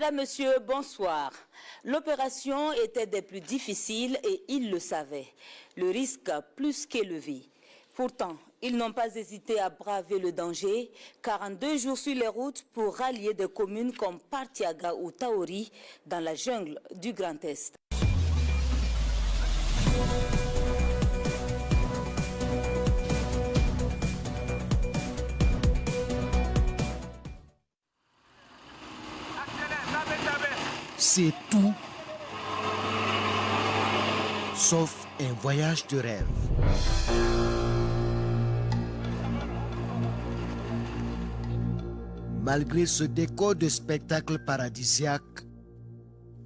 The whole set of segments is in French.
Madame, Monsieur, bonsoir. L'opération était des plus difficiles et ils le savaient. Le risque plus qu'élevé. Pourtant, ils n'ont pas hésité à braver le danger, car en 2 jours sur les routes pour rallier des communes comme Partiaga ou Taori dans la jungle du Grand Est. C'est tout, sauf un voyage de rêve. Malgré ce décor de spectacle paradisiaque,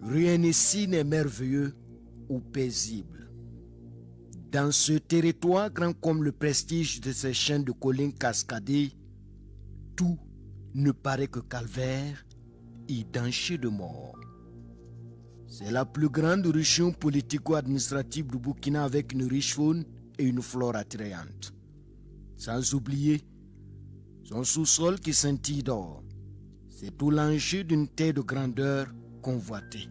rien ici n'est merveilleux ou paisible. Dans ce territoire grand comme le prestige de ces chaînes de collines cascadées, tout ne paraît que calvaire et danger de mort. C'est la plus grande région politico-administrative du Burkina avec une riche faune et une flore attrayante. Sans oublier son sous-sol qui scintille d'or. C'est tout l'enjeu d'une terre de grandeur convoitée.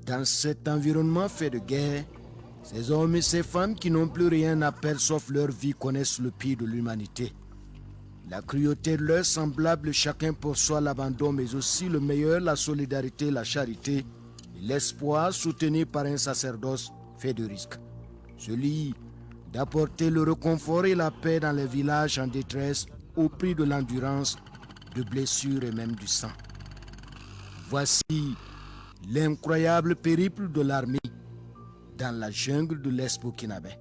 Dans cet environnement fait de guerre, ces hommes et ces femmes qui n'ont plus rien à perdre sauf leur vie connaissent le pire de l'humanité. La cruauté de leurs semblables, chacun pour soi l'abandon, mais aussi le meilleur, la solidarité, la charité, l'espoir soutenu par un sacerdoce fait de risques. Celui d'apporter le réconfort et la paix dans les villages en détresse au prix de l'endurance, de blessures et même du sang. Voici l'incroyable périple de l'armée dans la jungle de l'Est burkinabé.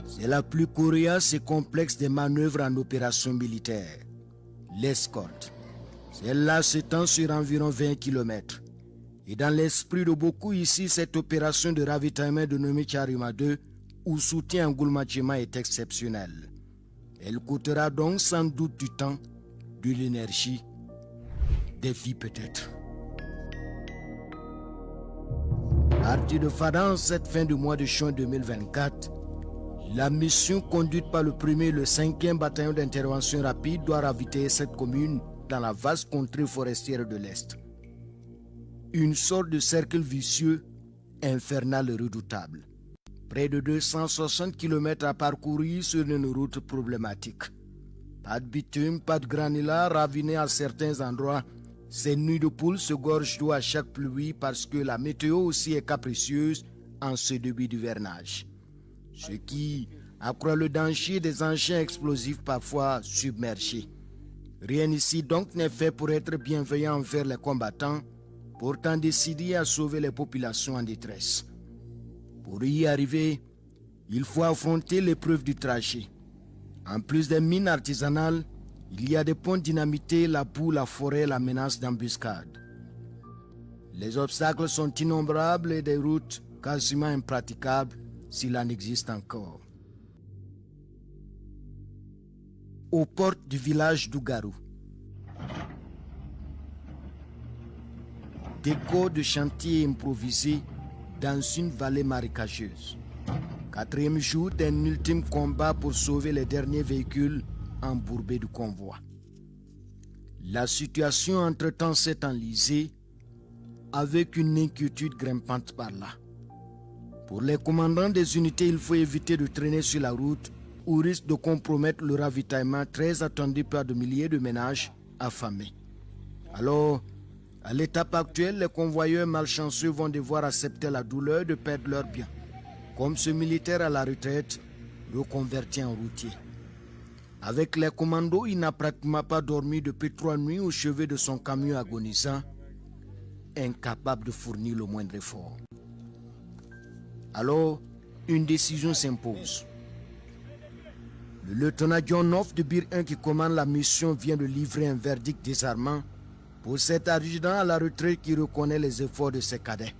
C'est la plus coriace et complexe des manœuvres en opération militaire, l'escorte. Celle-là s'étend sur environ 20 km. Et dans l'esprit de beaucoup ici, cette opération de ravitaillement dénommée Charima 2 ou soutien en Goulmachima est exceptionnelle. Elle coûtera donc sans doute du temps, de l'énergie, des vies peut-être. Parti de Fada en cette fin du mois de juin 2024, la mission conduite par le 1er et le 5e bataillon d'intervention rapide doit ravitailler cette commune dans la vaste contrée forestière de l'Est. Une sorte de cercle vicieux, infernal et redoutable. Près de 260 km à parcourir sur une route problématique. Pas de bitume, pas de granulat, raviné à certains endroits. Ces nuits de poules se gorgent d'eau à chaque pluie parce que la météo aussi est capricieuse en ce début d'hivernage. Ce qui accroît le danger des engins explosifs parfois submergés. Rien ici donc n'est fait pour être bienveillant envers les combattants, pourtant décidés à sauver les populations en détresse. Pour y arriver, il faut affronter l'épreuve du trajet. En plus des mines artisanales, il y a des ponts dynamités, la boue, la forêt, la menace d'embuscade. Les obstacles sont innombrables et des routes quasiment impraticables s'il en existe encore. Aux portes du village d'Ougarou, décor de chantier improvisé dans une vallée marécageuse. 4e jour d'un ultime combat pour sauver les derniers véhicules embourbés du convoi. La situation entre-temps s'est enlisée avec une inquiétude grimpante par là. Pour les commandants des unités, il faut éviter de traîner sur la route au risque de compromettre le ravitaillement très attendu par de milliers de ménages affamés. Alors, à l'étape actuelle, les convoyeurs malchanceux vont devoir accepter la douleur de perdre leurs biens, comme ce militaire à la retraite reconverti en routier. Avec les commandos, il n'a pratiquement pas dormi depuis 3 nuits au chevet de son camion agonisant, incapable de fournir le moindre effort. Alors, une décision s'impose. Le lieutenant John Off de Bir 1 qui commande la mission vient de livrer un verdict désarmant pour cet adjudant à la retraite qui reconnaît les efforts de ses cadets.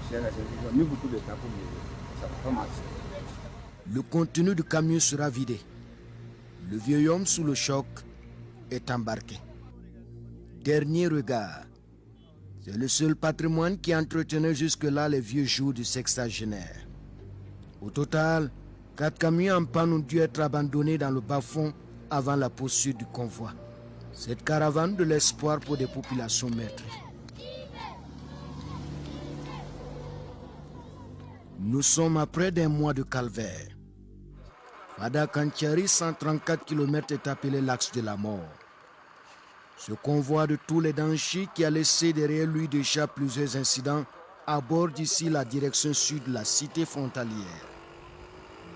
J'ai mis beaucoup de temps pour me lever. Le contenu du camion sera vidé. Le vieil homme sous le choc est embarqué. Dernier regard. C'est le seul patrimoine qui entretenait jusque-là les vieux jours du sexagénaire. Au total, 4 camions en panne ont dû être abandonnés dans le bas-fond avant la poursuite du convoi. Cette caravane de l'espoir pour des populations maîtres. Nous sommes à près d'un mois de calvaire. Fada Kantiari, 134 km, est appelé l'axe de la mort. Ce convoi de tous les dangers qui a laissé derrière lui déjà plusieurs incidents aborde ici la direction sud de la cité frontalière.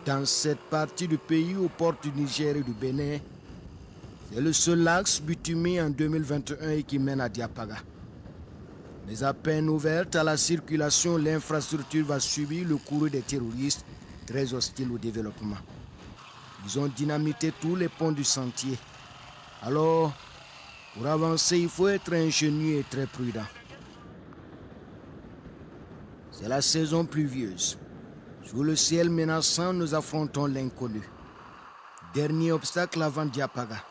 Dans cette partie du pays aux portes du Niger et du Bénin, c'est le seul axe bitumé en 2021 et qui mène à Diapaga. Mais à peine ouverte à la circulation, l'infrastructure va subir le courroux des terroristes très hostiles au développement. Ils ont dynamité tous les ponts du sentier. Alors, pour avancer, il faut être ingénieux et très prudent. C'est la saison pluvieuse. Sous le ciel menaçant, nous affrontons l'inconnu. Dernier obstacle avant Diapaga.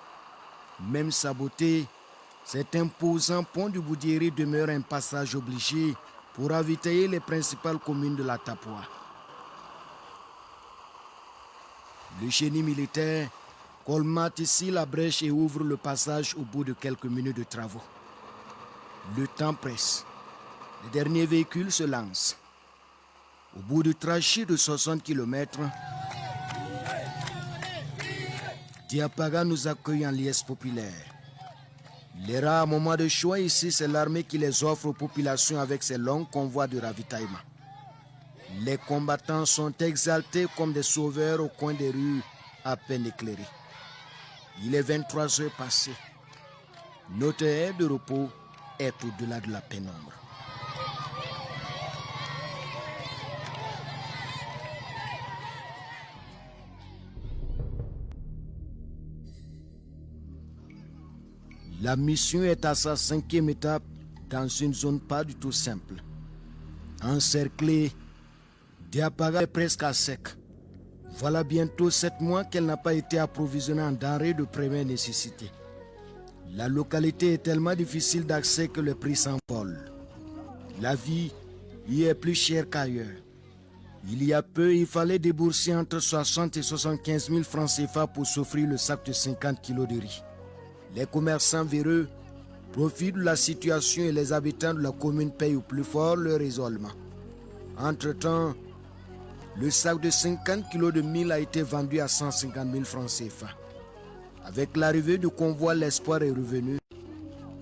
Même saboté, cet imposant pont du Boudiéré demeure un passage obligé pour ravitailler les principales communes de la Tapoa. Le génie militaire colmate ici la brèche et ouvre le passage au bout de quelques minutes de travaux. Le temps presse. Les derniers véhicules se lancent. Au bout du trajet de 60 km, Diapaga nous accueille en liesse populaire. Les rares moments de choix ici, c'est l'armée qui les offre aux populations avec ses longs convois de ravitaillement. Les combattants sont exaltés comme des sauveurs au coin des rues à peine éclairées. Il est 23 heures passées. Notre aire de repos est au-delà de la pénombre. La mission est à sa 5e étape dans une zone pas du tout simple. Encerclée, Diapaga est presque à sec. Voilà bientôt 7 mois qu'elle n'a pas été approvisionnée en denrées de première nécessité. La localité est tellement difficile d'accès que le prix s'envole. La vie y est plus chère qu'ailleurs. Il y a peu, il fallait débourser entre 60 et 75 000 francs CFA pour s'offrir le sac de 50 kg de riz. Les commerçants véreux profitent de la situation et les habitants de la commune payent au plus fort leur isolement. Entre-temps, le sac de 50 kg de mil a été vendu à 150 000 francs CFA. Avec l'arrivée du convoi, l'espoir est revenu.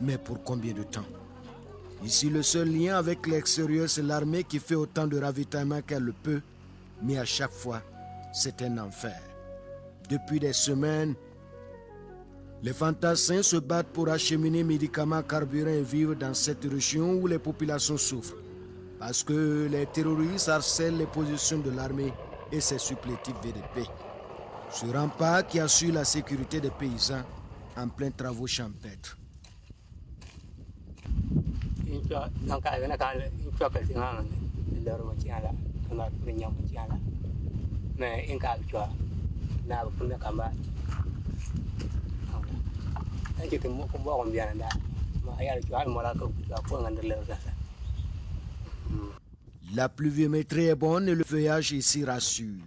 Mais pour combien de temps? Ici, le seul lien avec l'extérieur, c'est l'armée qui fait autant de ravitaillement qu'elle le peut. Mais à chaque fois, c'est un enfer. Depuis des semaines, les fantassins se battent pour acheminer médicaments, carburant et vivres dans cette région où les populations souffrent. Parce que les terroristes harcèlent les positions de l'armée et ses supplétifs VDP. Ce rempart qui assure la sécurité des paysans en plein travaux champêtres. La pluviométrie est bonne et le feuillage ici rassure.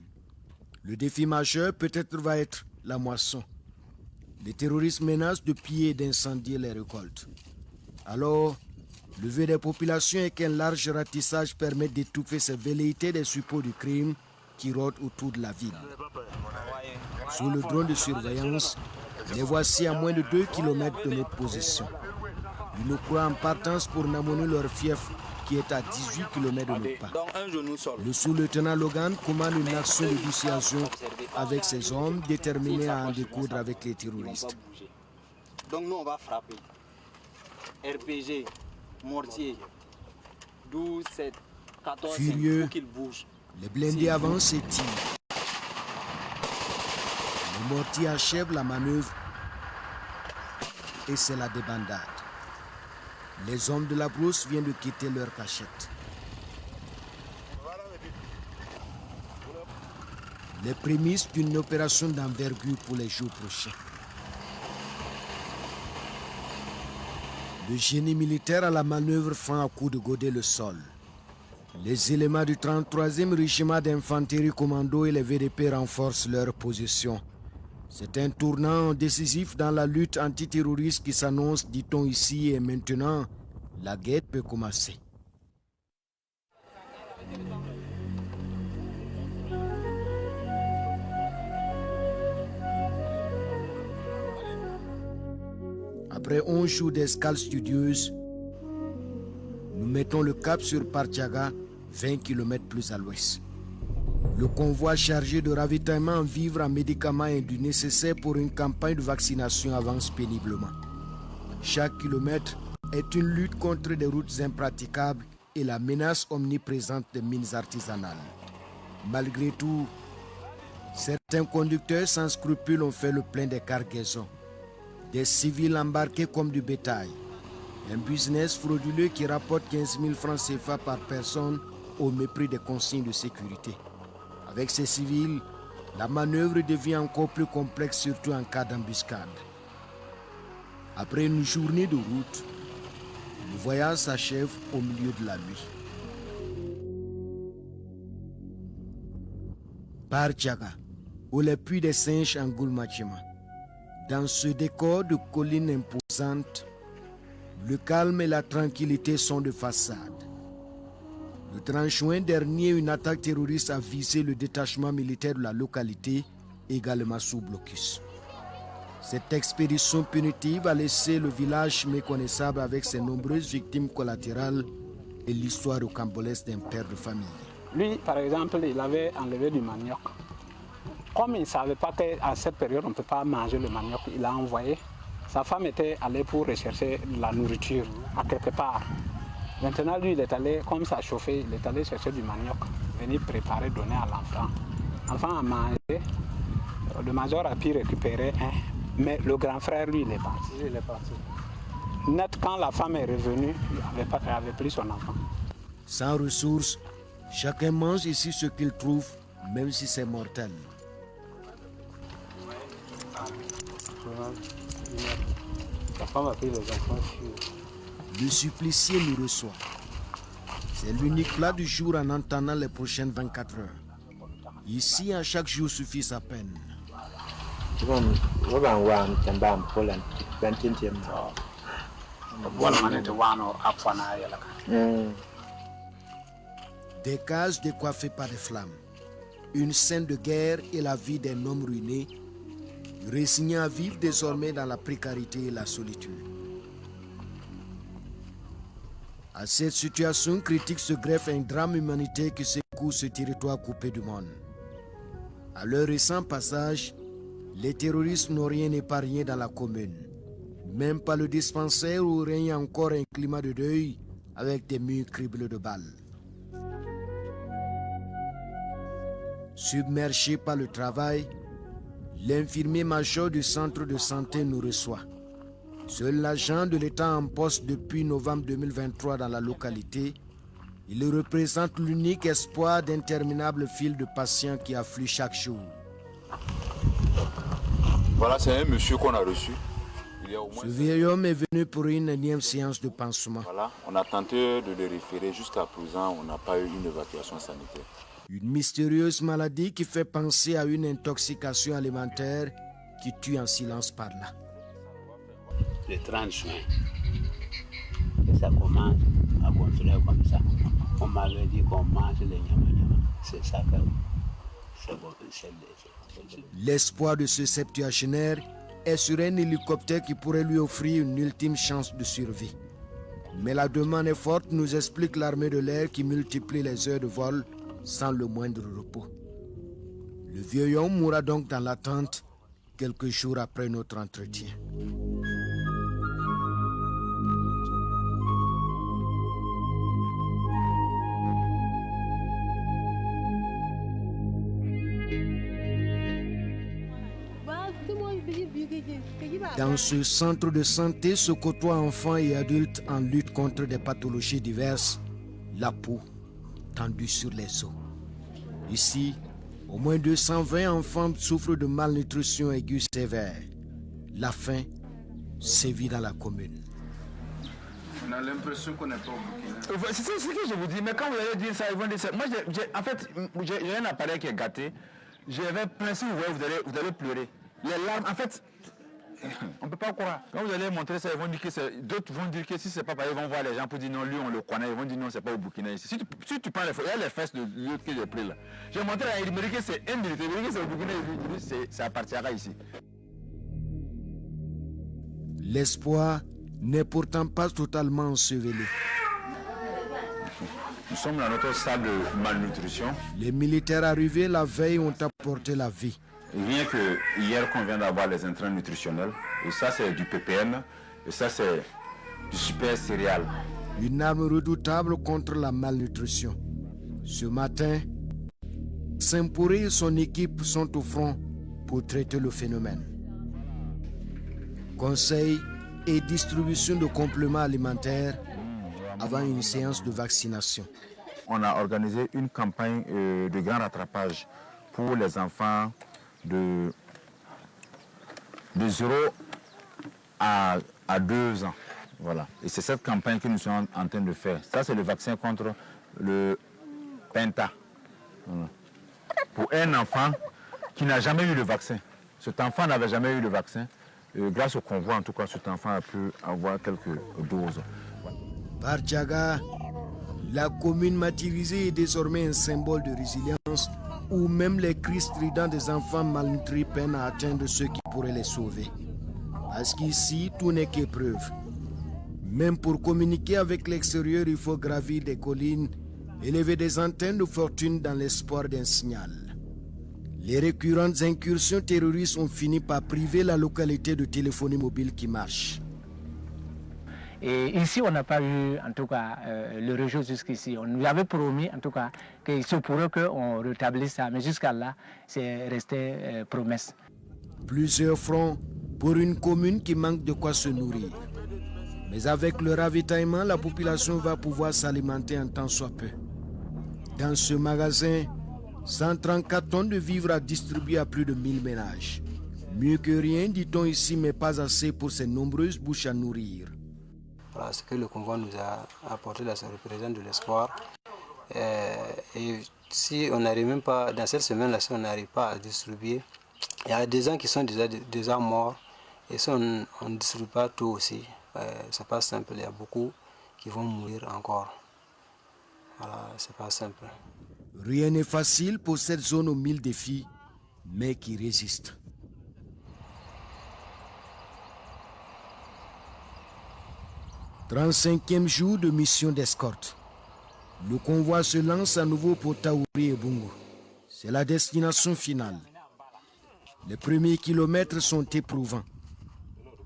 Le défi majeur peut-être va être la moisson. Les terroristes menacent de piller et d'incendier les récoltes. Alors, le vœu des populations est qu'un large ratissage permette d'étouffer ces velléités des suppôts du crime qui rôdent autour de la ville. Sous le drone de surveillance, les voici à moins de 2 km de notre position. Ils nous croient en partance pour Namouni, leur fief, qui est à 18 km de notre part. Le sous-lieutenant Logan commande une action de dissuasion avec ses hommes déterminés à en découdre avec les terroristes. Donc nous on va frapper. RPG, mortier, 12, 7, 14, Furieux, pour qu'il bouge. Les blindés avancent et tirent. Le mortier achève la manœuvre et c'est la débandade. Les hommes de la brousse viennent de quitter leur cachette. les prémices d'une opération d'envergure pour les jours prochains. Le génie militaire à la manœuvre fend à coups de godet le sol. Les éléments du 33e régiment d'infanterie commando et les VDP renforcent leur position. C'est un tournant décisif dans la lutte antiterroriste qui s'annonce, dit-on ici et maintenant. La guerre peut commencer. Après 11 jours d'escale studieuse, nous mettons le cap sur Parthiaga, 20 km plus à l'ouest. Le convoi chargé de ravitaillement en vivres, en médicaments et du nécessaire pour une campagne de vaccination avance péniblement. Chaque kilomètre est une lutte contre des routes impraticables et la menace omniprésente des mines artisanales. Malgré tout, certains conducteurs sans scrupules ont fait le plein des cargaisons. Des civils embarqués comme du bétail. Un business frauduleux qui rapporte 15 000 francs CFA par personne au mépris des consignes de sécurité. Avec ces civils, la manœuvre devient encore plus complexe, surtout en cas d'embuscade. Après une journée de route, le voyage s'achève au milieu de la nuit. Parthiaga, où les puits des singes engouent Machima. Dans ce décor de collines imposantes, le calme et la tranquillité sont de façade. Le 30 juin dernier, une attaque terroriste a visé le détachement militaire de la localité, également sous blocus. Cette expédition punitive a laissé le village méconnaissable avec ses nombreuses victimes collatérales et l'histoire rocambolesque d'un père de famille. Lui, par exemple, il avait enlevé du manioc. Comme il ne savait pas qu'à cette période, on ne peut pas manger le manioc, il a envoyé. Sa femme était allée pour rechercher la nourriture à quelque part. Maintenant, lui, il est allé, comme ça chauffait, il est allé chercher du manioc, venir préparer, donner à l'enfant. L'enfant a mangé, le major a pu récupérer un, mais le grand frère, lui, il est parti. Il est parti. Net, quand la femme est revenue, il n'avait plus son enfant. Sans ressources, chacun mange ici ce qu'il trouve, même si c'est mortel. La femme a pris les enfants. Le supplicié nous reçoit. C'est l'unique plat du jour en attendant les prochaines 24 heures. Ici, à chaque jour suffit sa peine. Des cases décoiffées par des flammes. Une scène de guerre et la vie d'un homme ruiné, résigné à vivre désormais dans la précarité et la solitude. À cette situation critique se greffe un drame humanitaire qui secoue ce territoire coupé du monde. À leur récent passage, les terroristes n'ont rien épargné dans la commune. Même pas le dispensaire où règne encore un climat de deuil avec des murs criblés de balles. Submergé par le travail, l'infirmier major du centre de santé nous reçoit. Seul l'agent de l'État en poste depuis novembre 2023 dans la localité, il représente l'unique espoir d'interminables files de patients qui affluent chaque jour. Voilà, c'est un monsieur qu'on a reçu. Ce vieil homme est venu pour une énième séance de pansement. Voilà, on a tenté de le référer. Jusqu'à présent, on n'a pas eu une évacuation sanitaire. Une mystérieuse maladie qui fait penser à une intoxication alimentaire qui tue en silence par là. Le 30 juin, et ça commence à gonfler comme ça. On m'avait dit qu'on mange les nyama-nyama. C'est ça que c'est. L'espoir de ce septuagénaire est sur un hélicoptère qui pourrait lui offrir une ultime chance de survie. Mais la demande est forte, nous explique l'armée de l'air qui multiplie les heures de vol sans le moindre repos. Le vieux homme mourra donc dans l'attente quelques jours après notre entretien. Dans ce centre de santé se côtoient enfants et adultes en lutte contre des pathologies diverses, la peau tendue sur les os. Ici, Au moins 220 enfants souffrent de malnutrition aiguë sévère. La faim sévit dans la commune. On a l'impression qu'on n'est pas au Burkina. C'est ce que je vous dis, mais quand vous allez dire ça, ils vont dire ça. Moi, en fait, j'ai un appareil qui est gâté. J'avais plein, si vous voyez, vous allez pleurer. Les larmes, en fait, on ne peut pas croire. Quand vous allez montrer ça, ils vont dire que c'est... D'autres vont dire que si c'est pas pareil, ils vont voir les gens pour dire non, lui on le connaît. Ils vont dire non, c'est pas au Burkina ici. Si tu prends les photos, il y a les fesses de l'autre que j'ai pris là. J'ai montré à il me dit que c'est un militaire, il me dit que c'est au Burkina, il dit ça appartiendra ici. L'espoir n'est pourtant pas totalement enseveli. Nous sommes dans notre salle de malnutrition. Les militaires arrivés la veille ont apporté la vie. Rien que hier qu'on vient d'avoir les intrants nutritionnels, et ça c'est du PPN, et ça c'est du super céréal. Une arme redoutable contre la malnutrition. Ce matin, Saint-Pourri et son équipe sont au front pour traiter le phénomène. Conseil et distribution de compléments alimentaires avant une séance de vaccination. On a organisé une campagne de grand rattrapage pour les enfants de 0 à 2 ans. Voilà. Et c'est cette campagne que nous sommes en train de faire. Ça, c'est le vaccin contre le Penta. Voilà. Pour un enfant qui n'a jamais eu le vaccin. Cet enfant n'avait jamais eu le vaccin. Grâce au convoi, en tout cas, cet enfant a pu avoir quelques doses. Par Djaga, la commune martyrisée est désormais un symbole de résilience où même les cris stridents des enfants malnutris peinent à atteindre ceux qui pourraient les sauver. Parce qu'ici, tout n'est qu'épreuve. Même pour communiquer avec l'extérieur, il faut gravir des collines, élever des antennes de fortune dans l'espoir d'un signal. Les récurrentes incursions terroristes ont fini par priver la localité de téléphonie mobile qui marche. Et ici, on n'a pas eu, en tout cas, le réseau jusqu'ici. On nous avait promis, en tout cas, qu'il se pourrait qu'on rétablisse ça. Mais jusqu'à là, c'est resté promesse. Plusieurs fronts pour une commune qui manque de quoi se nourrir. Mais avec le ravitaillement, la population va pouvoir s'alimenter en tant soit peu. Dans ce magasin, 134 tonnes de vivres à distribuer à plus de 1000 ménages. Mieux que rien, dit-on ici, mais pas assez pour ces nombreuses bouches à nourrir. Voilà, ce que le convoi nous a apporté là, ça représente de l'espoir. Et si on n'arrive même pas, dans cette semaine-là, si on n'arrive pas à distribuer, il y a des gens qui sont déjà morts. Et si on ne distribue pas tout aussi, c'est pas simple. Il y a beaucoup qui vont mourir encore. Voilà, c'est pas simple. Rien n'est facile pour cette zone aux 1000 défis, mais qui résiste. « 35e jour de mission d'escorte. Le convoi se lance à nouveau pour Taouri et Bungu. C'est la destination finale. Les premiers kilomètres sont éprouvants.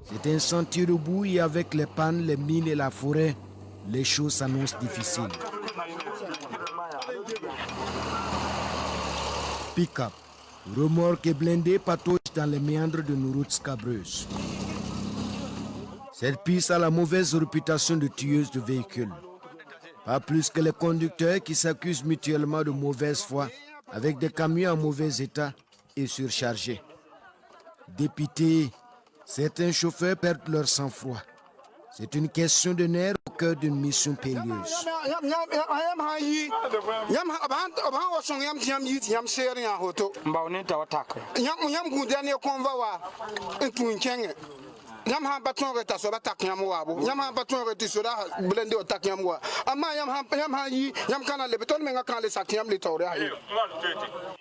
C'est un sentier de boue et avec les pannes, les mines et la forêt, les choses s'annoncent difficiles. Pick-up, remorque et blindé patauchent dans les méandres de nos routes scabreuses. Cette piste a la mauvaise réputation de tueuse de véhicules. Pas plus que les conducteurs qui s'accusent mutuellement de mauvaise foi avec des camions en mauvais état et surchargés. Dépités, certains chauffeurs perdent leur sang-froid. C'est une question de nerfs au cœur d'une mission périlleuse.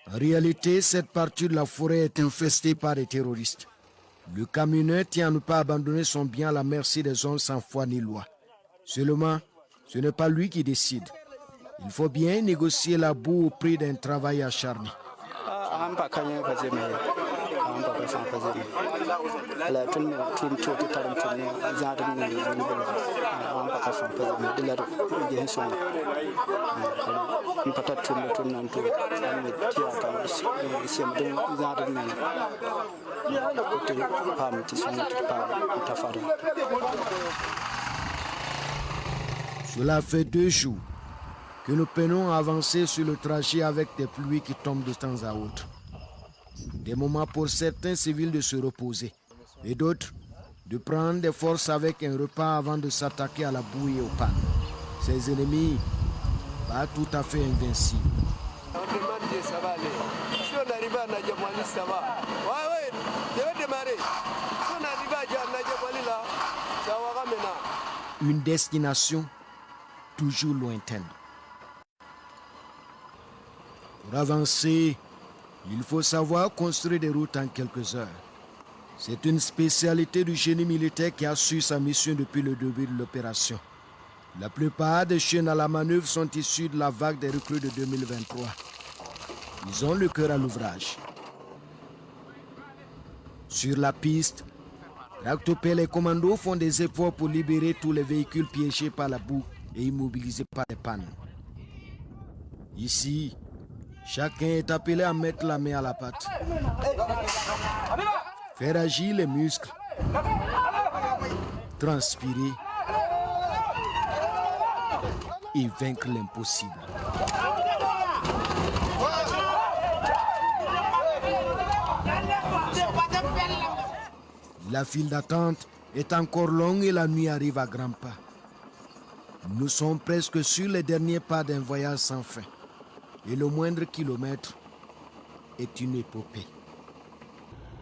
En réalité, cette partie de la forêt est infestée par des terroristes. Le camionneur tient à ne pas abandonner son bien à la merci des hommes sans foi ni loi. Seulement, ce n'est pas lui qui décide. Il faut bien négocier la boue au prix d'un travail acharné. Cela fait 2 jours. que nous peinons à avancer sur le trajet avec des pluies qui tombent de temps à autre. Des moments pour certains civils de se reposer et d'autres de prendre des forces avec un repas avant de s'attaquer à la boue et aux pannes. Ces ennemis, pas tout à fait invincibles. On demande si ça va aller. Si on arrive à Nadjamali, ça va. Oui, je vais démarrer. Si on arrive à Nadjamali, là, ça va maintenant. Une destination toujours lointaine. Pour avancer, il faut savoir construire des routes en quelques heures. C'est une spécialité du génie militaire qui a su sa mission depuis le début de l'opération. La plupart des chiens à la manœuvre sont issus de la vague des recrues de 2023. Ils ont le cœur à l'ouvrage. Sur la piste, Tractopelle et commandos font des efforts pour libérer tous les véhicules piégés par la boue et immobilisés par les pannes. Ici, chacun est appelé à mettre la main à la pâte. Faire agir les muscles, transpirer et vaincre l'impossible. La file d'attente est encore longue et la nuit arrive à grands pas. Nous sommes presque sur les derniers pas d'un voyage sans fin. Et le moindre kilomètre est une épopée.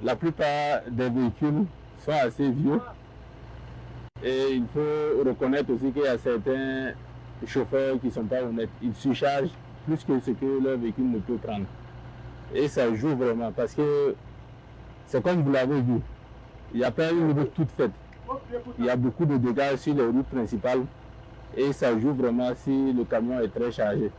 La plupart des véhicules sont assez vieux. Et il faut reconnaître aussi qu'il y a certains chauffeurs qui ne sont pas honnêtes. Ils surchargent plus que ce que leur véhicule ne peut prendre. Et ça joue vraiment parce que c'est comme vous l'avez vu. Il n'y a pas une route toute faite. Il y a beaucoup de dégâts sur les routes principales. Et ça joue vraiment si le camion est très chargé.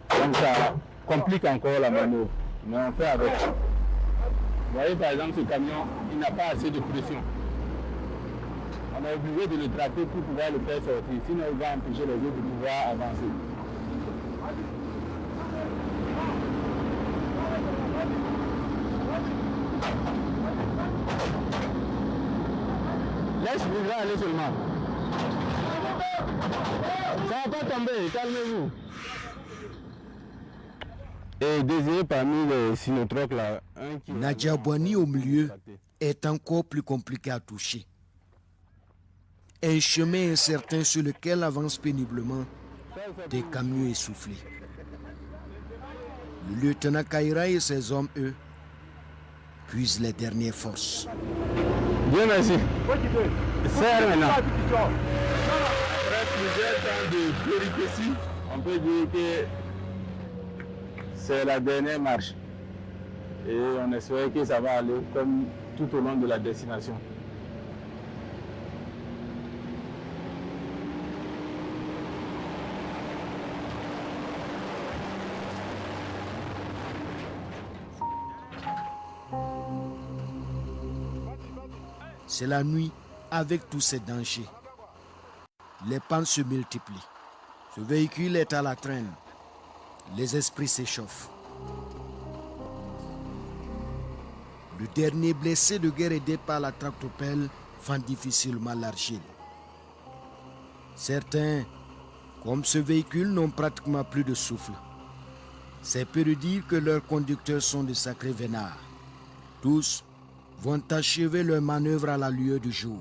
Donc ça complique encore la manœuvre. Mais on fait avec. Vous voyez par exemple ce camion, il n'a pas assez de pression. On est obligé de le tracter pour pouvoir le faire sortir. Sinon il va empêcher les autres de pouvoir avancer. Laisse le gars aller seulement. Ça va pas tomber, calmez-vous. Et désiré parmi les sinotrocs là, un qui... Nadia Bouani au milieu est encore plus compliqué à toucher. Un chemin incertain sur lequel avancent péniblement des camions essoufflés. Le lieutenant Kaira et ses hommes, eux, puisent les dernières forces. Bien merci. Serre maintenant. Après plusieurs temps de péripéties, on peut dire que c'est la dernière marche. Et on espère que ça va aller comme tout au long de la destination. C'est la nuit avec tous ces dangers. Les pannes se multiplient. Ce véhicule est à la traîne. Les esprits s'échauffent. Le dernier blessé de guerre aidé par la tractopelle fend difficilement l'argile. Certains, comme ce véhicule, n'ont pratiquement plus de souffle. C'est peu de dire que leurs conducteurs sont de sacrés vénards. Tous vont achever leur manœuvre à la lueur du jour.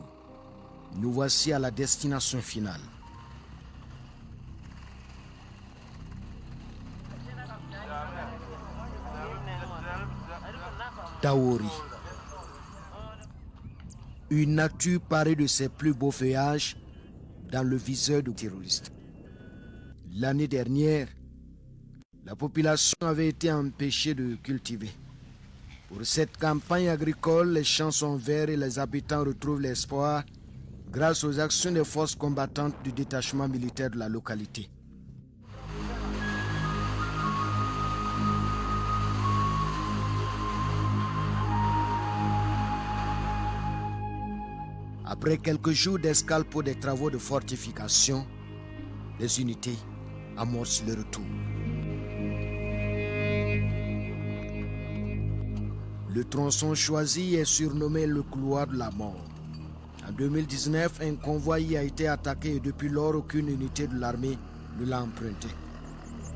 Nous voici à la destination finale. Taori. Une nature parée de ses plus beaux feuillages dans le viseur du terroriste. L'année dernière, la population avait été empêchée de cultiver. Pour cette campagne agricole, les champs sont verts et les habitants retrouvent l'espoir grâce aux actions des forces combattantes du détachement militaire de la localité. Après quelques jours d'escale pour des travaux de fortification, les unités amorcent le retour. Le tronçon choisi est surnommé le couloir de la mort. En 2019, un convoi y a été attaqué et depuis lors, aucune unité de l'armée ne l'a emprunté.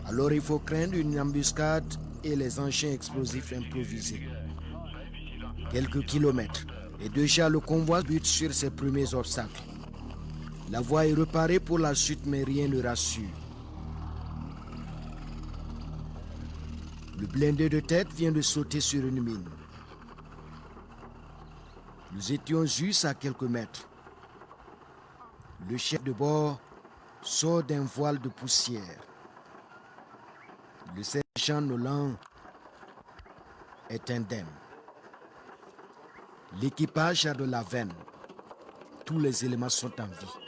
Alors il faut craindre une embuscade et les engins explosifs improvisés. Quelques kilomètres, et déjà le convoi bute sur ses premiers obstacles. La voie est réparée pour la suite, mais rien ne rassure. Le blindé de tête vient de sauter sur une mine. Nous étions juste à quelques mètres. Le chef de bord sort d'un voile de poussière. Le sergent Nolan est indemne. L'équipage a de la veine. Tous les éléments sont en vie.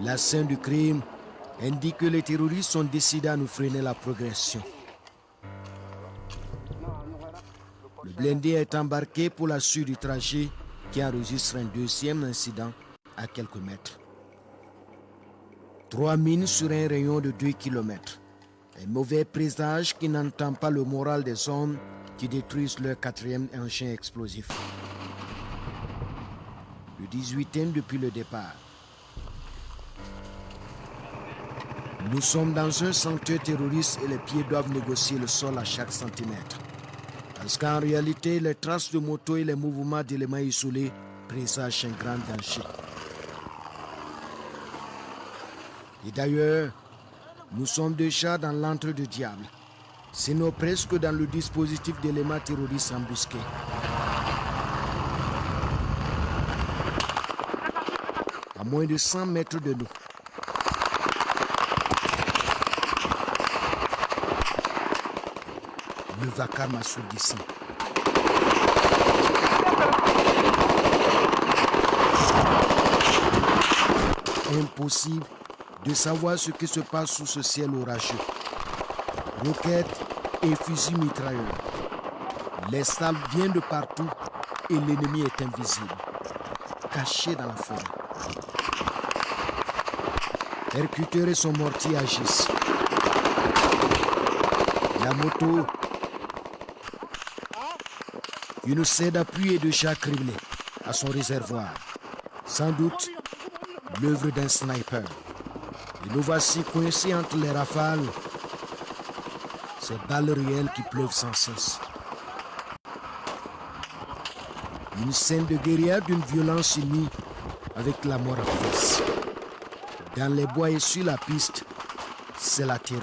La scène du crime indique que les terroristes ont décidé à nous freiner la progression. Le blindé est embarqué pour la suite du trajet qui enregistre un deuxième incident à quelques mètres. 3 mines sur un rayon de 2 km. Un mauvais présage qui n'entend pas le moral des hommes qui détruisent leur 4e engin explosif. Le 18e depuis le départ. Nous sommes dans un sanctuaire terroriste et les pieds doivent négocier le sol à chaque centimètre. Parce qu'en réalité, les traces de moto et les mouvements d'éléments isolés présagent un grand danger. Et d'ailleurs, nous sommes déjà dans l'antre du diable. Sinon presque dans le dispositif d'éléments terroristes embusqués. À moins de 100 mètres de nous. Le vacarme assourdissant. Impossible de savoir ce qui se passe sous ce ciel orageux. Roquettes et fusils mitrailleurs. Les salves viennent de partout et l'ennemi est invisible, caché dans la forêt. Percuteur et son mortier agissent. La moto, une serre d'appui est déjà criblée à son réservoir. Sans doute l'œuvre d'un sniper. Et nous voici coincés entre les rafales. Ces balles réelles qui pleuvent sans cesse. Une scène de guérilla d'une violence unie avec la mort en face. Dans les bois et sur la piste, c'est la terreur.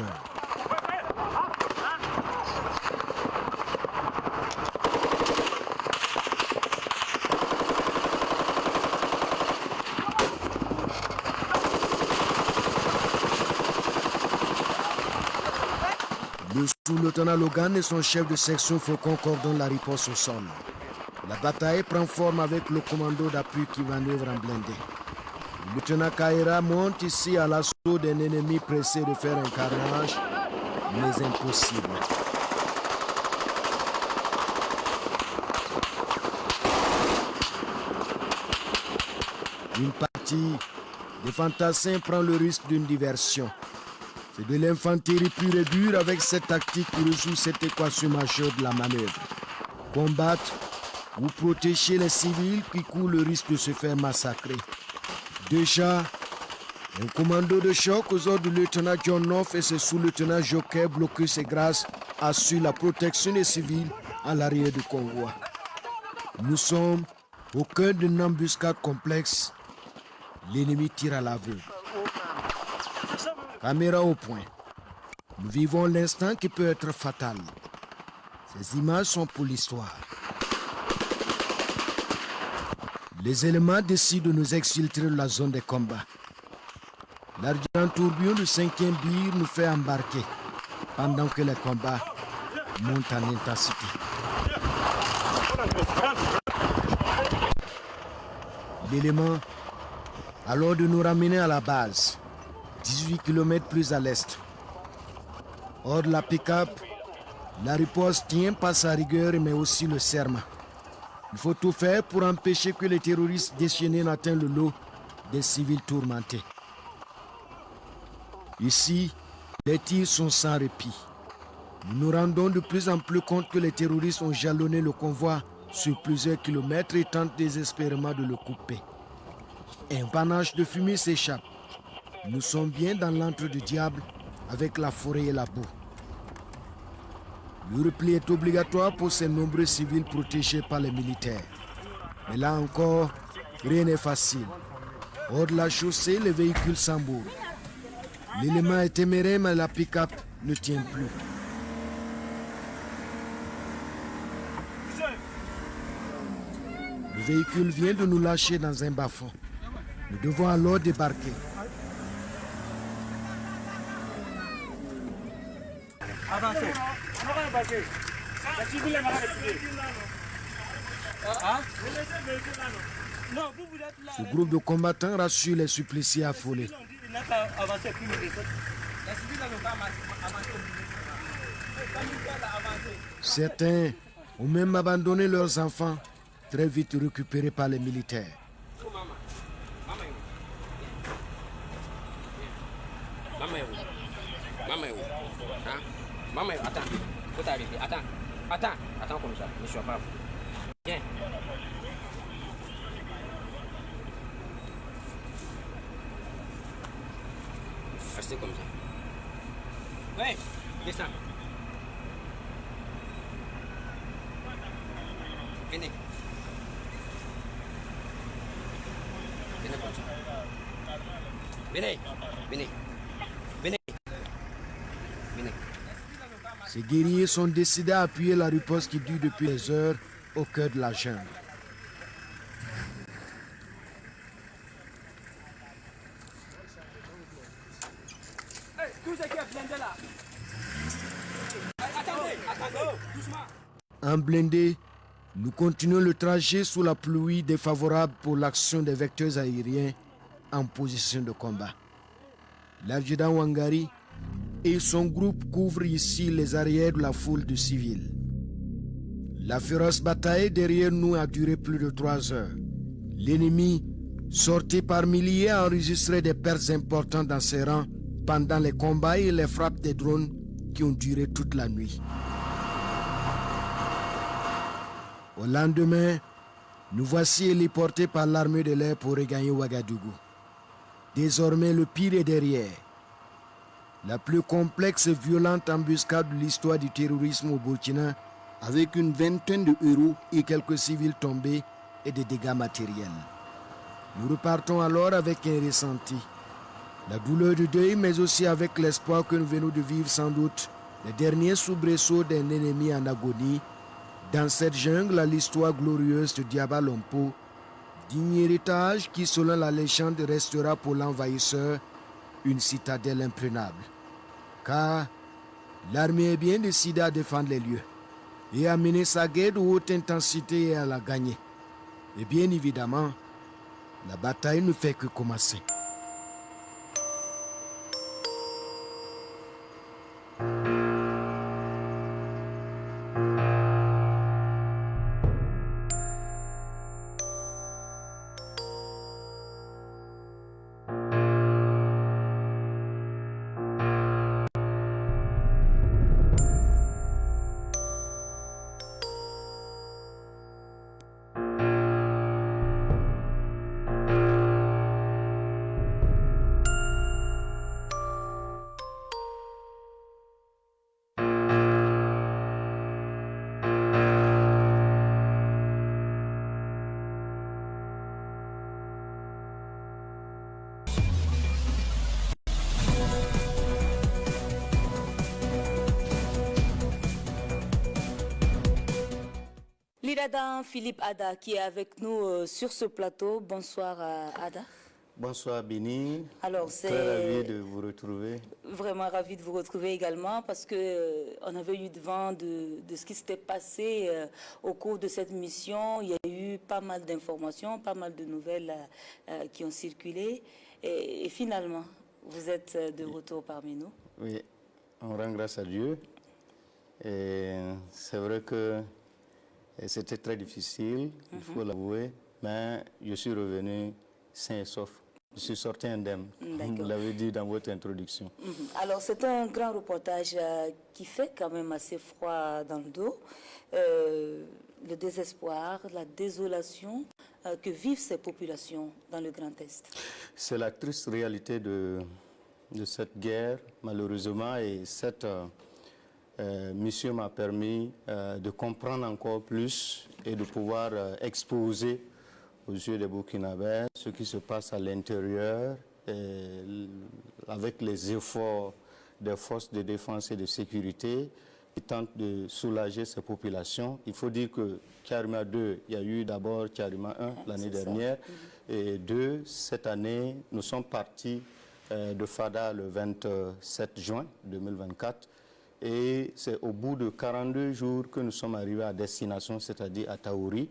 Le sous-lieutenant Logan et son chef de section Faucon coordonnent la riposte au sol. La bataille prend forme avec le commando d'appui qui manœuvre en blindé. Le lieutenant Kaira monte ici à l'assaut d'un ennemi pressé de faire un carnage, mais impossible. Une partie des fantassins prend le risque d'une diversion. C'est de l'infanterie pure et dure avec cette tactique qui résout cette équation majeure de la manœuvre. Combattre ou protéger les civils qui courent le risque de se faire massacrer. Déjà, un commando de choc aux ordres du lieutenant John North et ses sous-lieutenants Joker Blocus et Grace assurent la protection des civils à l'arrière du convoi. Nous sommes au cœur d'une embuscade complexe. L'ennemi tire à l'aveugle. Caméra au point. Nous vivons l'instant qui peut être fatal. Ces images sont pour l'histoire. Les éléments décident de nous exfiltrer de la zone des combats. L'argent tourbillon du 5e BIR nous fait embarquer pendant que les combats montent en intensité. L'élément, alors de nous ramener à la base, 18 km plus à l'est. Hors de la pick-up, la riposte tient par sa rigueur mais aussi le serment. Il faut tout faire pour empêcher que les terroristes déchaînés n'atteignent le lot des civils tourmentés. Ici, les tirs sont sans répit. Nous nous rendons de plus en plus compte que les terroristes ont jalonné le convoi sur plusieurs kilomètres et tentent désespérément de le couper. Un panache de fumée s'échappe. Nous sommes bien dans l'antre du diable avec la forêt et la boue. Le repli est obligatoire pour ces nombreux civils protégés par les militaires. Mais là encore, rien n'est facile. Hors de la chaussée, les véhicules s'embourrent. L'élément est téméraire, mais la pick-up ne tient plus. Le véhicule vient de nous lâcher dans un bas-fond. Nous devons alors débarquer. Avancez. Ce groupe de combattants rassure les suppliciés affolés. Certains ont même abandonné leurs enfants, très vite récupérés par les militaires. Maman, attends, faut t'arrêter. Attends comme ça, ne sois pas. Viens. Restez comme ça. Oui, descends. Venez. Venez comme ça. Venez. Ces guerriers sont décidés à appuyer la riposte qui dure depuis des heures au cœur de la jungle. En blindé, nous continuons le trajet sous la pluie défavorable pour l'action des vecteurs aériens en position de combat. L'adjudant Wangari et son groupe couvrent ici les arrières de la foule de civils. La féroce bataille derrière nous a duré plus de 3 heures. L'ennemi, sorti par milliers, a enregistré des pertes importantes dans ses rangs pendant les combats et les frappes des drones qui ont duré toute la nuit. Au lendemain, nous voici héliportés par l'armée de l'air pour regagner Ouagadougou. Désormais, le pire est derrière. La plus complexe et violente embuscade de l'histoire du terrorisme au Burkina, avec une vingtaine de héros et quelques civils tombés et des dégâts matériels. Nous repartons alors avec un ressenti. La douleur du deuil, mais aussi avec l'espoir que nous venons de vivre sans doute les derniers soubresauts d'un ennemi en agonie. Dans cette jungle, à l'histoire glorieuse de Diaba Lompo, digne héritage qui, selon la légende, restera pour l'envahisseur une citadelle imprenable. Car l'armée est bien décidée à défendre les lieux et à mener sa guerre de haute intensité et à la gagner. Et bien évidemment, la bataille ne fait que commencer. L'Iradan Philippe Ada qui est avec nous sur ce plateau. Bonsoir Ada. Bonsoir Béni. Alors très ravi de vous retrouver. Vraiment ravi de vous retrouver également parce que on avait eu devant de ce qui s'était passé au cours de cette mission. Il y a eu pas mal d'informations, pas mal de nouvelles qui ont circulé et finalement vous êtes de retour parmi nous. Oui, on rend grâce à Dieu. Et c'est vrai que c'était très difficile, il faut l'avouer, mais je suis revenu sain et sauf. Je suis sorti indemne, vous l'avez dit dans votre introduction. Alors c'est un grand reportage qui fait quand même assez froid dans le dos. Le désespoir, la désolation que vivent ces populations dans le Grand Est. C'est la triste réalité de cette guerre, malheureusement, et cette mission m'a permis de comprendre encore plus et de pouvoir exposer aux yeux des Burkinabés ce qui se passe à l'intérieur, avec les efforts des forces de défense et de sécurité qui tentent de soulager ces populations. Il faut dire que Tcharima 2, il y a eu d'abord Tcharima 1 l'année dernière, et 2, cette année, nous sommes partis de Fada le 27 juin 2024, et c'est au bout de 42 jours que nous sommes arrivés à destination, c'est-à-dire à Taouri.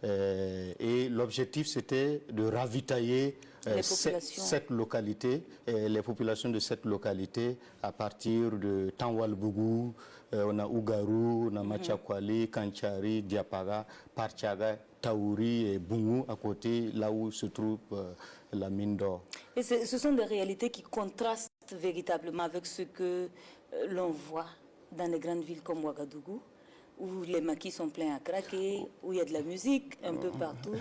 Et l'objectif, c'était de ravitailler cette localité, les populations de cette localité à partir de Tanwalbougou, on a Ougarou, on a Machakwali, Kanchari, Diapaga, Parchaga, Taouri et Bungu à côté, là où se trouve la mine d'or. Et ce sont des réalités qui contrastent véritablement avec ce que l'on voit dans les grandes villes comme Ouagadougou, où les maquis sont pleins à craquer, où il y a de la musique un peu partout.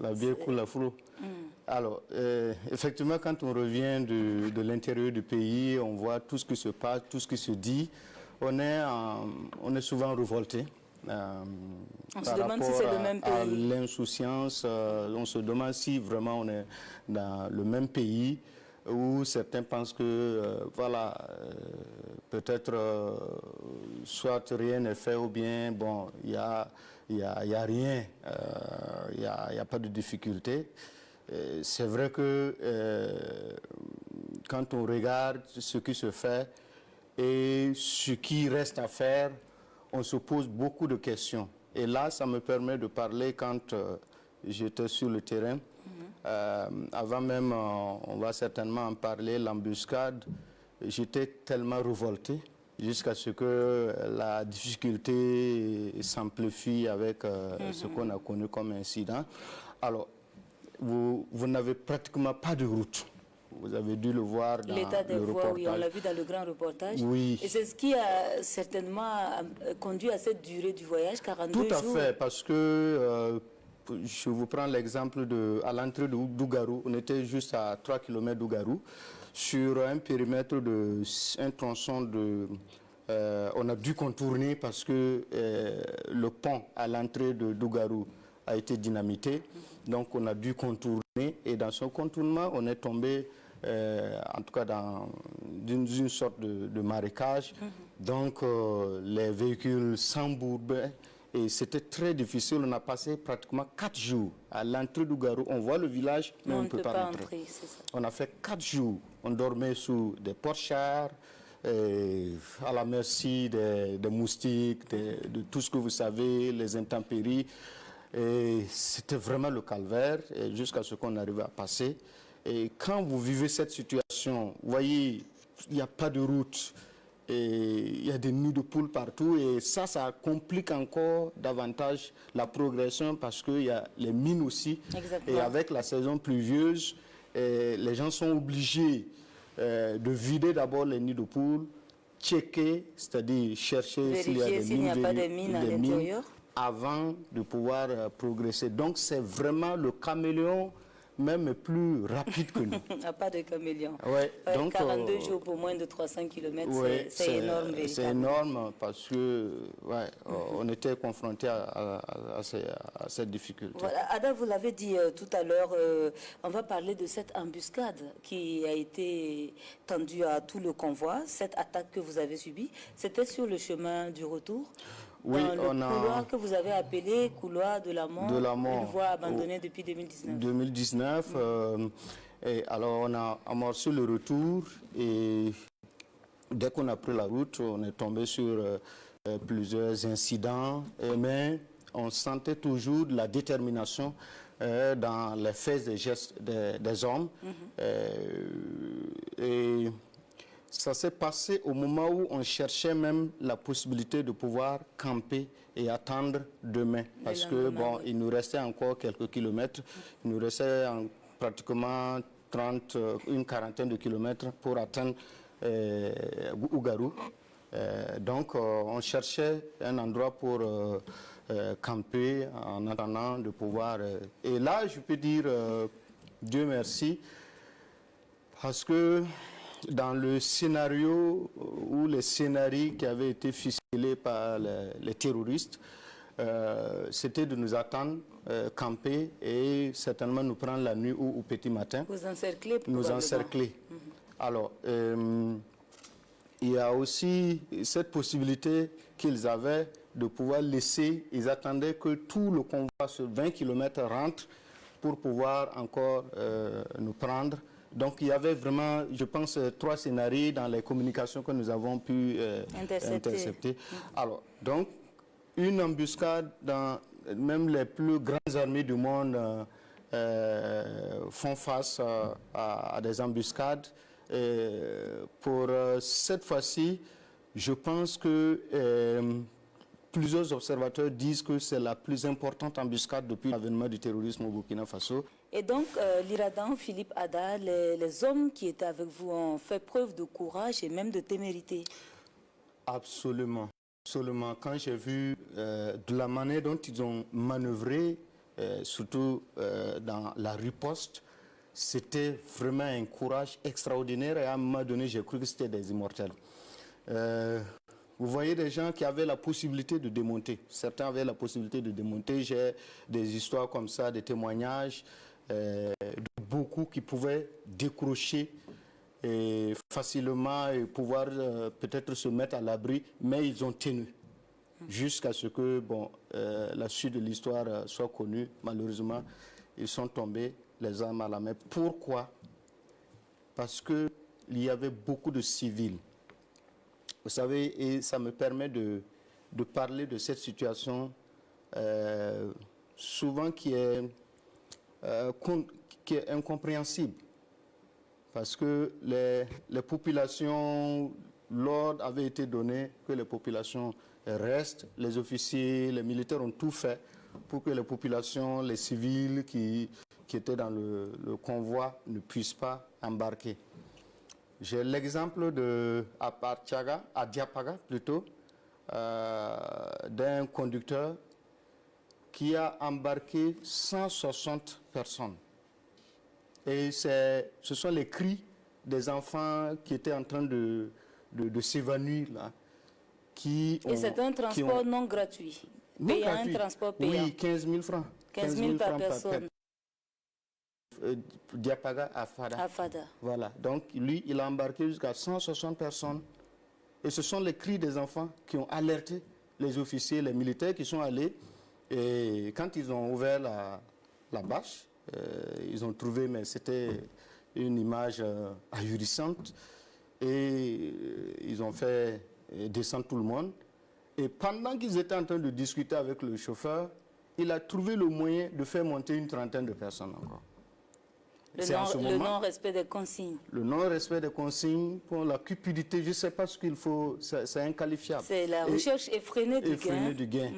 La bière coule à flot. Alors, effectivement, quand on revient de l'intérieur du pays, on voit tout ce qui se passe, tout ce qui se dit. On est souvent révolté. On se demande si c'est le même pays. À l'insouciance, on se demande si vraiment on est dans le même pays, où certains pensent que, voilà, peut-être soit rien n'est fait ou bien, bon, il n'y a rien, il n'y a pas de difficulté. C'est vrai que quand on regarde ce qui se fait et ce qui reste à faire, on se pose beaucoup de questions. Et là, ça me permet de parler quand j'étais sur le terrain. Avant même, on va certainement en parler, l'embuscade, j'étais tellement révolté jusqu'à ce que la difficulté s'amplifie avec ce qu'on a connu comme incident. Alors, vous n'avez pratiquement pas de route. Vous avez dû le voir dans l'état des le voies, reportage. oui, on l'a vu dans le grand reportage. Oui. Et c'est ce qui a certainement conduit à cette durée du voyage, 42 jours. Tout à fait, parce que je vous prends l'exemple à l'entrée de d'Ougarou. On était juste à 3 km d'Ougarou, sur un périmètre de un tronçon de... on a dû contourner parce que le pont à l'entrée de d'Ougarou a été dynamité. Donc on a dû contourner, et dans ce contournement, on est tombé, en tout cas dans une sorte de marécage. Donc les véhicules s'embourbaient et c'était très difficile. On a passé pratiquement 4 jours à l'entrée d'Ougarou. On voit le village, mais on ne peut pas entrer. On a fait 4 jours. On dormait sous des porte-chars, à la merci des moustiques, de tout ce que vous savez, les intempéries. Et c'était vraiment le calvaire, jusqu'à ce qu'on arrive à passer. Et quand vous vivez cette situation, vous voyez, il n'y a pas de route, et il y a des nids de poules partout, et ça complique encore davantage la progression, parce qu'il y a les mines aussi. Exactement. Et avec la saison pluvieuse, les gens sont obligés de vider d'abord les nids de poules, checker, c'est-à-dire chercher s'il y a des s'il n'y a pas de mines à l'intérieur, avant de pouvoir progresser. Donc c'est vraiment le caméléon même plus rapide que nous. Pas de caméléon. Ouais, donc, 42 jours pour moins de 300 km, ouais, c'est énorme. C'est énorme parce que on était confronté à cette difficulté. Voilà, Ada, vous l'avez dit tout à l'heure, on va parler de cette embuscade qui a été tendue à tout le convoi, cette attaque que vous avez subie. C'était sur le chemin du retour? Oui, dans le couloir que vous avez appelé couloir de la mort, une voie abandonnée depuis 2019. 2019, et alors on a amorcé le retour, et dès qu'on a pris la route, on est tombé sur plusieurs incidents, mais on sentait toujours de la détermination dans les faits et gestes des hommes. Et ça s'est passé au moment où on cherchait même la possibilité de pouvoir camper et attendre demain. Parce que, bon, il nous restait encore quelques kilomètres. Il nous restait pratiquement une quarantaine de kilomètres pour atteindre Ougarou. Donc on cherchait un endroit pour camper en attendant de pouvoir... et là, je peux dire Dieu merci, parce que dans le scénario ou les scénarios qui avaient été ficelés par les terroristes, c'était de nous attendre, camper et certainement nous prendre la nuit ou au petit matin. Vous encercler. Nous encercler. Alors, il y a aussi cette possibilité qu'ils avaient de pouvoir laisser, ils attendaient que tout le convoi sur 20 km rentre pour pouvoir encore nous prendre. Donc il y avait vraiment, je pense, 3 scénarios dans les communications que nous avons pu intercepter. Alors, donc, une embuscade dans même les plus grandes armées du monde font face à des embuscades. Pour cette fois-ci, je pense que plusieurs observateurs disent que c'est la plus importante embuscade depuis l'avènement du terrorisme au Burkina Faso. Et donc, l'Iradan, Philippe Ada, les hommes qui étaient avec vous ont fait preuve de courage et même de témérité. Absolument. Absolument. Quand j'ai vu de la manière dont ils ont manœuvré, surtout dans la riposte, c'était vraiment un courage extraordinaire et à un moment donné, j'ai cru que c'était des immortels. Vous voyez des gens qui avaient la possibilité de démonter. Certains avaient la possibilité de démonter. J'ai des histoires comme ça, des témoignages de beaucoup qui pouvaient décrocher facilement et pouvoir peut-être se mettre à l'abri, mais ils ont tenu jusqu'à ce que la suite de l'histoire soit connue. Malheureusement, ils sont tombés les armes à la main. Pourquoi? Parce qu'il y avait beaucoup de civils. Vous savez, et ça me permet de parler de cette situation souvent qui est incompréhensible. Parce que les populations, l'ordre avait été donné que les populations restent. Les officiers, les militaires ont tout fait pour que les populations, les civils qui étaient dans le convoi ne puissent pas embarquer. J'ai l'exemple à Diapaga plutôt, d'un conducteur qui a embarqué 160 personnes. Et ce sont les cris des enfants qui étaient en train de s'évanouir là. Et c'est un transport non gratuit. Payant, un transport payant. Oui, 15 000 francs. 15 000 par personne. Diapaga à Fada. Voilà. Donc lui, il a embarqué jusqu'à 160 personnes. Et ce sont les cris des enfants qui ont alerté les officiers, les militaires qui sont allés. Et quand ils ont ouvert la bâche, ils ont trouvé, mais c'était une image ahurissante. Et ils ont fait descendre tout le monde. Et pendant qu'ils étaient en train de discuter avec le chauffeur, il a trouvé le moyen de faire monter une trentaine de personnes encore. Le non-respect des consignes. Le non-respect des consignes, pour la cupidité, je ne sais pas ce qu'il faut, c'est inqualifiable. C'est la recherche effrénée du gain.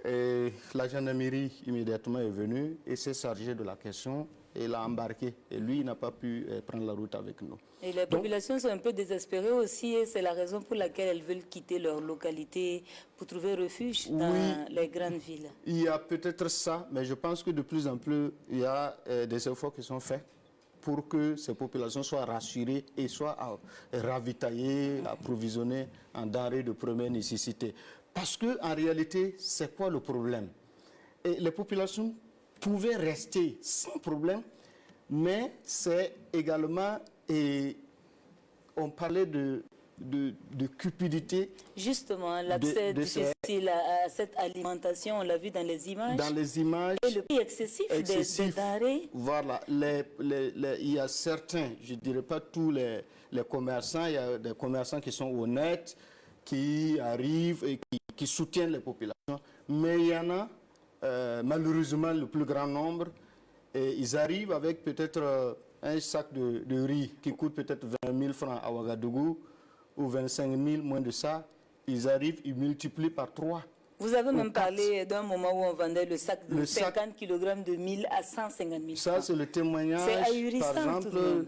Et la gendarmerie immédiatement est venue et s'est chargée de la question et l'a embarqué. Et lui, il n'a pas pu prendre la route avec nous. Et les populations sont un peu désespérées aussi et c'est la raison pour laquelle elles veulent quitter leur localité pour trouver refuge dans les grandes villes. Il y a peut-être ça, mais je pense que de plus en plus, il y a des efforts qui sont faits pour que ces populations soient rassurées et soient ravitaillées, approvisionnées en denrées de première nécessité. Parce qu'en réalité, c'est quoi le problème? Et les populations pouvaient rester sans problème, mais c'est également, et on parlait de cupidité. Justement, l'accès difficile à cette alimentation, on l'a vu dans les images. Dans les images. Et le prix excessif des denrées. Voilà, il y a certains, je ne dirais pas tous les commerçants, il y a des commerçants qui sont honnêtes, qui arrivent et qui soutiennent les populations. Mais il y en a, malheureusement, le plus grand nombre, et ils arrivent avec peut-être un sac de riz qui coûte peut-être 20 000 francs à Ouagadougou, ou 25 000, moins de ça. Ils arrivent, ils multiplient par 3 Vous avez même parlé d'un moment où on vendait le sac de 50 kg de 1000 à 150 000 Ça, c'est le témoignage, ahurissant, par exemple,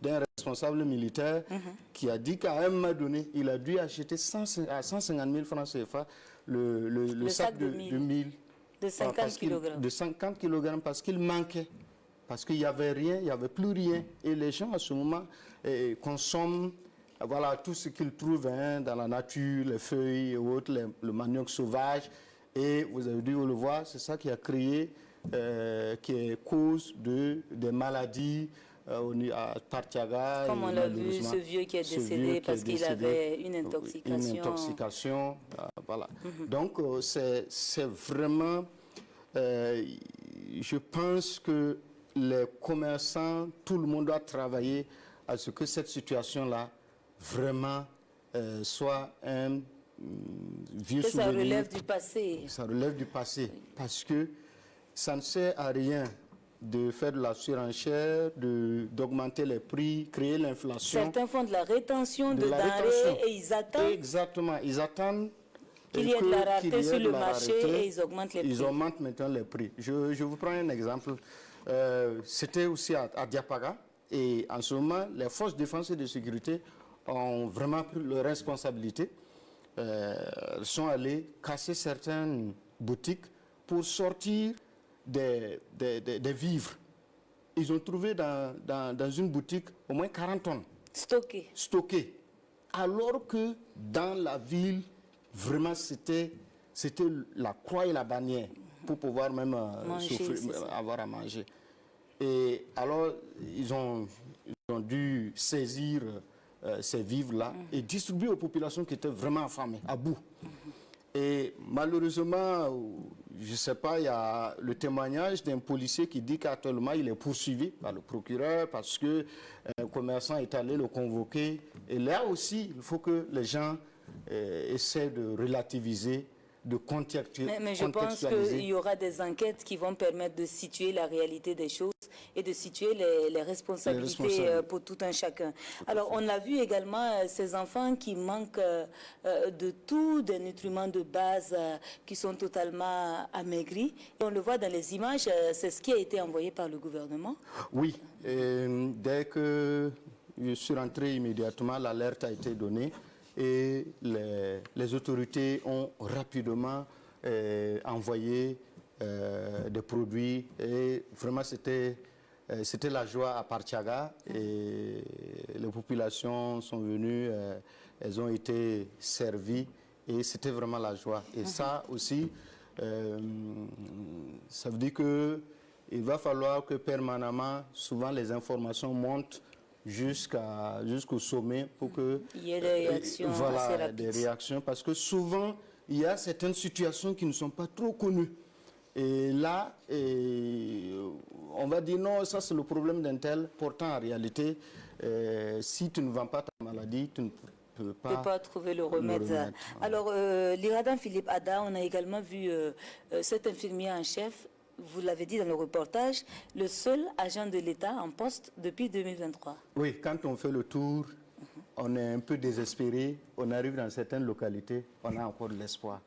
d'un responsable militaire qui a dit qu'à un moment donné, il a dû acheter à 150 000 francs CFA le sac de 1000. De 50 kg. De 50 kg parce qu'il manquait. Parce qu'il n'y avait rien, il n'y avait plus rien. Et les gens, à ce moment, consomment voilà, tout ce qu'ils trouvent dans la nature, les feuilles et autres, le manioc sauvage. Et vous avez dû le voir, c'est ça qui a créé, qui est cause des maladies à Partiaga. Comme on l'a vu, ce vieux qui est décédé parce qu'il avait une intoxication. Une intoxication, voilà. Donc, c'est vraiment... je pense que les commerçants, tout le monde doit travailler à ce que cette situation-là vraiment soit un vieux souvenir. Ça relève du passé. Ça relève du passé, parce que ça ne sert à rien de faire de la surenchère, d'augmenter les prix, créer l'inflation. Certains font de la rétention de denrées et ils attendent. Exactement, ils attendent qu'il y ait de la rareté sur le marché et ils augmentent les prix. Ils augmentent maintenant les prix. Je vous prends un exemple. C'était aussi à Diapaga, et en ce moment, les forces de défense et de sécurité ont vraiment pris leurs responsabilités. Elles sont allées casser certaines boutiques pour sortir des vivres. Ils ont trouvé dans une boutique au moins 40 tonnes. Stockées. Alors que dans la ville, vraiment, c'était la croix et la bannière pour pouvoir même avoir à manger. Et alors, ils ont dû saisir ces vivres-là et distribuer aux populations qui étaient vraiment affamées, à bout. Et malheureusement, je ne sais pas, il y a le témoignage d'un policier qui dit qu'actuellement il est poursuivi par le procureur parce qu'un commerçant est allé le convoquer. Et là aussi, il faut que les gens essaient de relativiser, de contextualiser. Mais je pense qu'il y aura des enquêtes qui vont permettre de situer la réalité des choses et de situer les responsabilités pour tout un chacun. Alors, on a vu également ces enfants qui manquent de tout, des nutriments de base qui sont totalement amaigris. Et on le voit dans les images, c'est ce qui a été envoyé par le gouvernement. Oui, dès que je suis rentré immédiatement, l'alerte a été donnée. Et les autorités ont rapidement envoyé des produits. Et vraiment, c'était la joie à Partiaga. Et les populations sont venues, elles ont été servies. Et c'était vraiment la joie. Et ça aussi, ça veut dire qu'il va falloir que permanemment, souvent les informations montent jusqu'au sommet pour que il y ait des réactions assez rapides. Des réactions, parce que souvent il y a certaines situations qui ne sont pas trop connues. Et là, on va dire non, ça c'est le problème d'un tel. Pourtant, en réalité, si tu ne vends pas ta maladie, tu ne peux pas trouver le remède. Alors, l'Iradan Philippe Ada, on a également vu cet infirmier en chef. Vous l'avez dit dans le reportage, le seul agent de l'État en poste depuis 2023. Oui, quand on fait le tour, on est un peu désespéré. On arrive dans certaines localités, on a encore de l'espoir.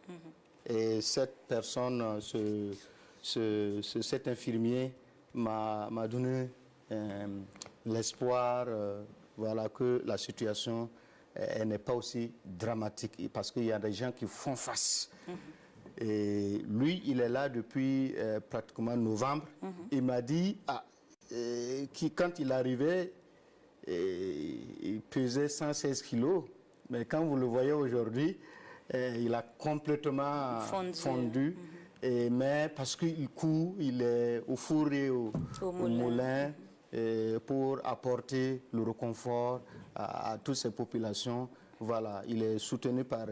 Et cette personne, cet infirmier m'a donné l'espoir voilà, que la situation n'est pas aussi dramatique. Parce qu'il y a des gens qui font face. Et lui, il est là depuis pratiquement novembre. Il m'a dit quand il arrivait, il pesait 116 kilos. Mais quand vous le voyez aujourd'hui, il a complètement fondu. Mais parce qu'il court, il est au four et au moulin pour apporter le réconfort à toutes ces populations. Voilà, il est soutenu par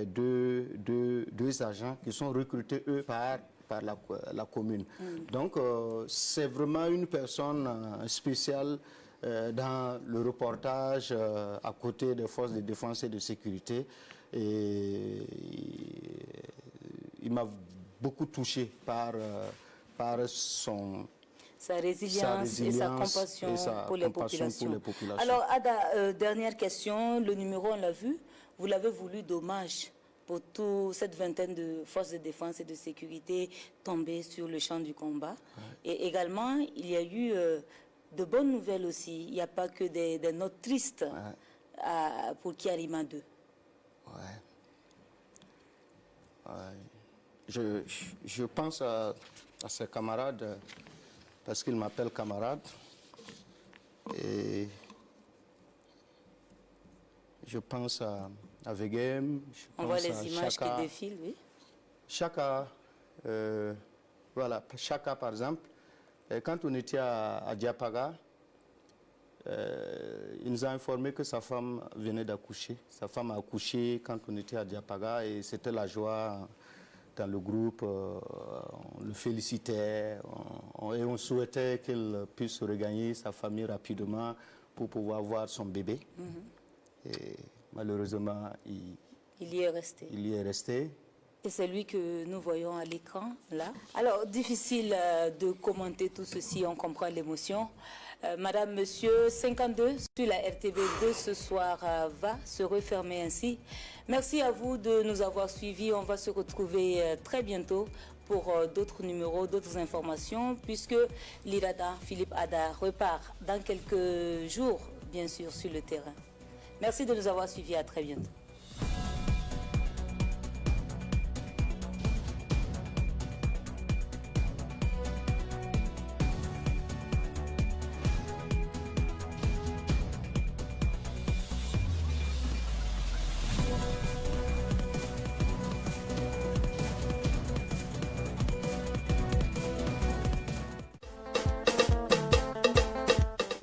deux agents qui sont recrutés, eux, par la commune. Donc, c'est vraiment une personne spéciale dans le reportage à côté des forces de défense et de sécurité. Et il m'a beaucoup touché par sa résilience et sa compassion pour les populations. Alors, Ada, dernière question. Le numéro, on l'a vu, vous l'avez voulu d'hommage pour toute cette vingtaine de forces de défense et de sécurité tombées sur le champ du combat. Et également, il y a eu de bonnes nouvelles aussi. Il n'y a pas que des notes tristes pour Kyarima 2. Je pense à ses camarades, parce qu'ils m'appellent camarade. Et je pense à Vegem. On voit les images qui défilent, oui. Chaka, voilà, Chaka par exemple. Quand on était à Diapaga, il nous a informé que sa femme venait d'accoucher. Sa femme a accouché quand on était à Diapaga et c'était la joie dans le groupe. On le félicitait et on souhaitait qu'il puisse regagner sa famille rapidement pour pouvoir voir son bébé. Et malheureusement, il y est resté. Il y est resté. Et c'est lui que nous voyons à l'écran, là. Alors, difficile de commenter tout ceci, on comprend l'émotion. Madame, Monsieur, 52 sur la RTV2 ce soir va se refermer ainsi. Merci à vous de nous avoir suivis. On va se retrouver très bientôt pour d'autres numéros, d'autres informations, puisque l'IRADA, Philippe Ada, repart dans quelques jours, bien sûr, sur le terrain. Merci de nous avoir suivis. À très bientôt.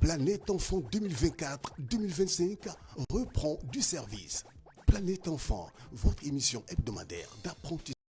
Planète Enfant 2024-2025 reprend du service. Planète Enfant, votre émission hebdomadaire d'apprentissage.